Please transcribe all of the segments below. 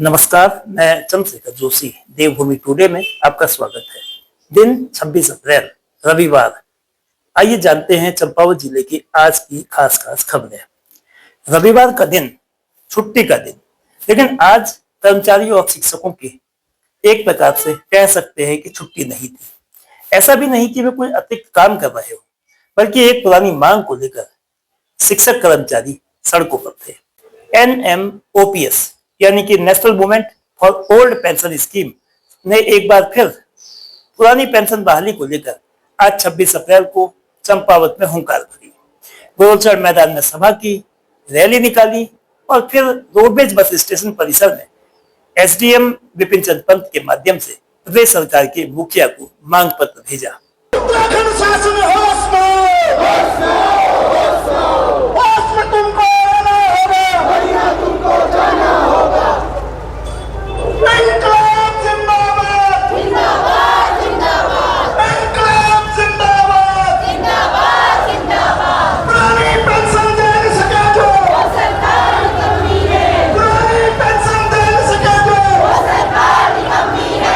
नमस्कार, मैं चंद्रशेखर जोशी। देवभूमि टुडे में आपका स्वागत है। दिन 26 अप्रैल रविवार। आइए जानते हैं चंपावत जिले की आज की खास खास खबरें। रविवार का दिन, छुट्टी का दिन, लेकिन आज कर्मचारियों और शिक्षकों की एक प्रकार से कह सकते हैं कि छुट्टी नहीं थी। ऐसा भी नहीं कि वे कोई अतिरिक्त काम कर रहे हो, बल्कि एक पुरानी मांग को लेकर शिक्षक कर्मचारी सड़कों पर थे। NMOPS यानी कि national movement for old pension scheme ने एक बार फिर पुरानी पेंशन बहाली को लेकर आज 26 अप्रैल को चंपावत में हुंकार भरी। गोलचर मैदान में सभा की, रैली निकाली और फिर रोडवेज बस स्टेशन परिसर में SDM विपिन चंद्र पंत के माध्यम से प्रदेश सरकार के मुखिया को मांग पत्र भेजा। उत्तराखंड शासन होश में, होश में तुमको आना होगा, भैया तुमको जाना होगा। इंकलाब जिंदाबाद, जिंदाबाद, जिंदाबाद। इंकलाब जिंदाबाद, जिंदाबाद, जिंदाबाद। पुरानी पेंशन दे नहीं सके जो वो सरकार निकम्मी है, पुरानी पेंशन दे नहीं सके जो वो सरकार निकम्मी है।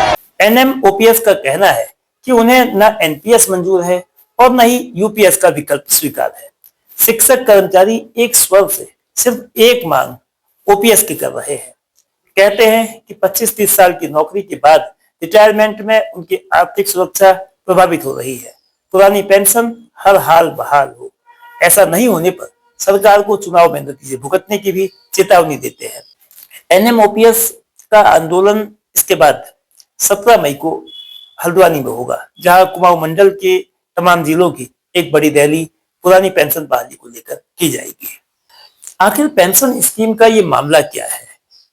NMOPS का कहना है कि उन्हें न NPS मंजूर है और न ही UPS का विकल्प स्वीकार है। शिक्षक कर्मचारी एक स्वर से सिर्फ एक मांग OPS की कर रहे हैं। कहते हैं कि 25-30 साल की नौकरी के बाद रिटायरमेंट में उनकी आर्थिक सुरक्षा प्रभावित हो रही है। पुरानी पेंशन हर हाल बहाल हो, ऐसा नहीं होने पर सरकार को चुनाव में नतीजे भुगतने की भी चेतावनी देते हैं। NMOPS का आंदोलन इसके बाद 17 मई को हल्द्वानी में होगा, जहां कुमाऊं मंडल के तमाम जिलों की एक बड़ी रैली पुरानी पेंशन बहाली को लेकर की जाएगी। आखिर पेंशन स्कीम का ये मामला क्या है,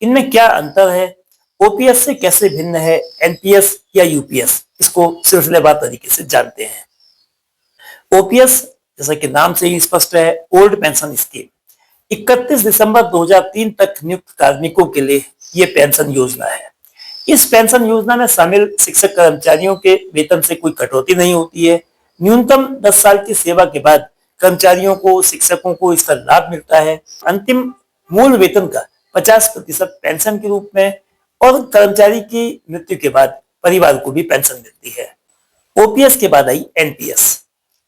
इनमें क्या अंतर है, OPS से कैसे भिन्न है NPS या UPS, इसको सिलसिलेवार तरीके से जानते हैं। OPS जैसा कि नाम से ही स्पष्ट है, ओल्ड पेंशन स्कीम 31 दिसंबर 2003 तक नियुक्त कार्मिकों के लिए ये पेंशन योजना है। इस पेंशन योजना में शामिल शिक्षक कर्मचारियों के वेतन से कोई कटौती नहीं होती है। न्यूनतम 10 साल की सेवा के बाद कर्मचारियों को, शिक्षकों को इसका लाभ मिलता है। अंतिम मूल वेतन का 50% पेंशन के रूप में और कर्मचारी की मृत्यु के बाद परिवार को भी पेंशन मिलती है। OPS के बाद आई NPS।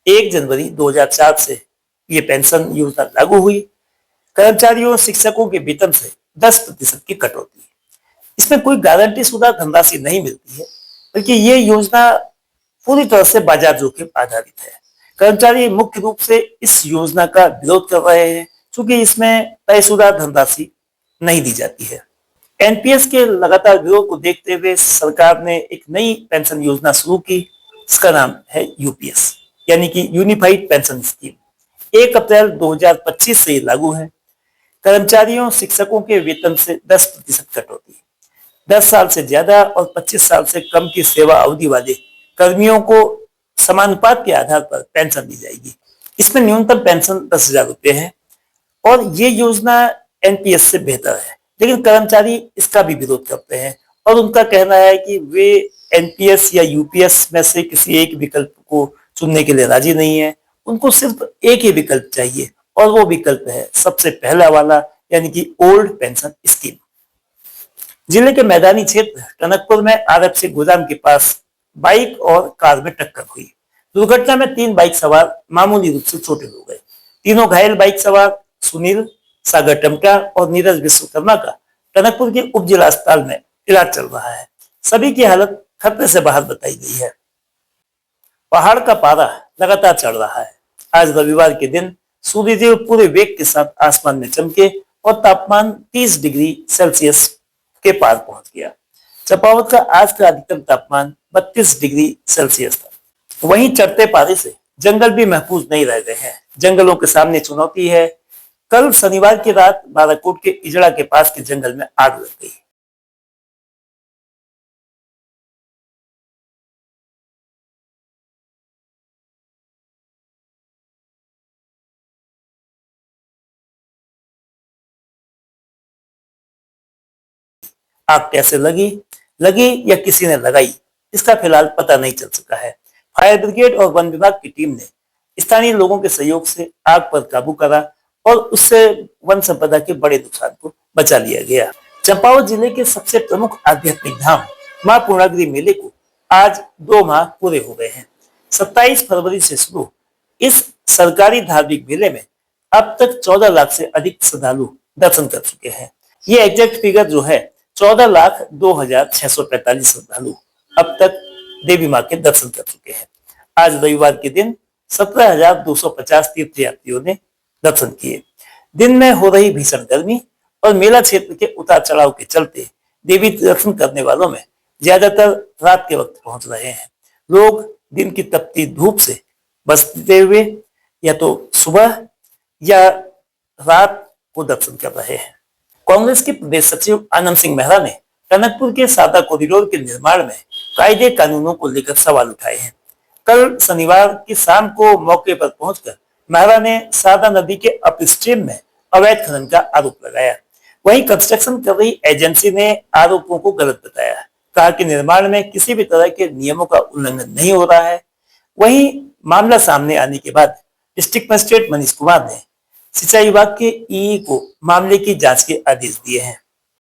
1 जनवरी 2004 से ये पेंशन योजना लागू हुई। कर्मचारियों और शिक्षकों के वेतन से 10% की कटौती। इसमें कोई गारंटी शुदा धनराशि नहीं मिलती है, बल्कि ये योजना पूरी तरह से बाजार जोखिम आधारित है। कर्मचारी मुख्य रूप से इस योजना का विरोध कर रहे हैं, क्योंकि इसमें तयशुदा धनराशि नहीं दी जाती है। NPS के लगातार विरोध को देखते हुए सरकार ने एक नई पेंशन योजना शुरू की। इसका नाम है UPS यानी कि यूनिफाइड पेंशन स्कीम। 1 अप्रैल 2025 से लागू है। कर्मचारियों, शिक्षकों के वेतन से 10% कटौती, 10 साल से ज्यादा और 25 साल से कम की सेवा अवधि वाले कर्मियों को समानुपात के आधार पर पेंशन दी जाएगी। इसमें न्यूनतम पेंशन 10,000 रुपए है और ये योजना NPS से बेहतर है, लेकिन कर्मचारी इसका भी विरोध करते हैं और उनका कहना है कि वे NPS या UPS में से किसी एक विकल्प को चुनने के लिए राजी नहीं है। उनको सिर्फ एक ही विकल्प चाहिए और वो विकल्प है सबसे पहला वाला, यानी कि ओल्ड पेंशन स्कीम। जिले के मैदानी क्षेत्र टनकपुर में RFC गोदाम के पास बाइक और कार में टक्कर हुई। दुर्घटना में 3 बाइक सवार मामूली रूप से चोटिल हो गए। तीनों घायल बाइक सवार सुनील, सागर टमटा और नीरज विश्वकर्मा का टनकपुर के उप जिला अस्पताल में इलाज चल रहा है। सभी की हालत खतरे से बाहर बताई गई है। पहाड़ का पारा लगातार चढ़ रहा है। आज रविवार के दिन सूर्यदेव पूरे वेग के साथ आसमान में चमके और तापमान 30 डिग्री सेल्सियस के पार पहुंच गया। चंपावत का आज का अधिकतम तापमान 32 डिग्री सेल्सियस था। वहीं चढ़ते पारे से जंगल भी महफूज नहीं रह गए हैं। जंगलों के सामने चुनौती है। कल शनिवार की रात बाराकोट के इजड़ा के पास के जंगल में आग लग गई। आग कैसे लगी या किसी ने लगाई, इसका फिलहाल पता नहीं चल सका है। फायर ब्रिगेड और वन विभाग की टीम ने स्थानीय लोगों के सहयोग से आग पर काबू करा और उससे वन संपदा के बड़े नुकसान को बचा लिया गया। चंपावत जिले के सबसे प्रमुख आध्यात्मिक धाम मां पूर्णागिरि मेले को आज 2 माह पूरे हो गए हैं। 27 फरवरी से शुरू इस सरकारी धार्मिक मेले में अब तक 14 लाख से अधिक श्रद्धालु दर्शन कर चुके हैं। ये एग्जैक्ट फिगर जो है 14,02,645 श्रद्धालु अब तक देवी मां के दर्शन कर चुके हैं। आज रविवार के दिन 17,250 तीर्थयात्रियों ने दर्शन किए। दिन में हो रही भीषण गर्मी और मेला क्षेत्र के उतार चढ़ाव के चलते देवी दर्शन करने वालों में ज्यादातर रात के वक्त पहुंच रहे हैं। लोग दिन की तपती धूप से बचते हुए या तो सुबह या रात को दर्शन कर रहे हैं। कांग्रेस के प्रदेश सचिव आनंद सिंह मेहरा ने टनकपुर के सादा कॉरिडोर के निर्माण में कायदे कानूनों को लेकर सवाल उठाए हैं। कल शनिवार की शाम को मौके पर पहुंचकर मेहरा ने सादा नदी के अपस्ट्रीम में अवैध खनन का आरोप लगाया। वहीं कंस्ट्रक्शन कर रही एजेंसी ने आरोपों को गलत बताया, कहा कि निर्माण में किसी भी तरह के नियमों का उल्लंघन नहीं हो रहा है। वहीं मामला सामने आने के बाद डिस्ट्रिक्ट मजिस्ट्रेट मनीष कुमार ने सिंचाई विभाग के ईई को मामले की जांच के आदेश दिए हैं।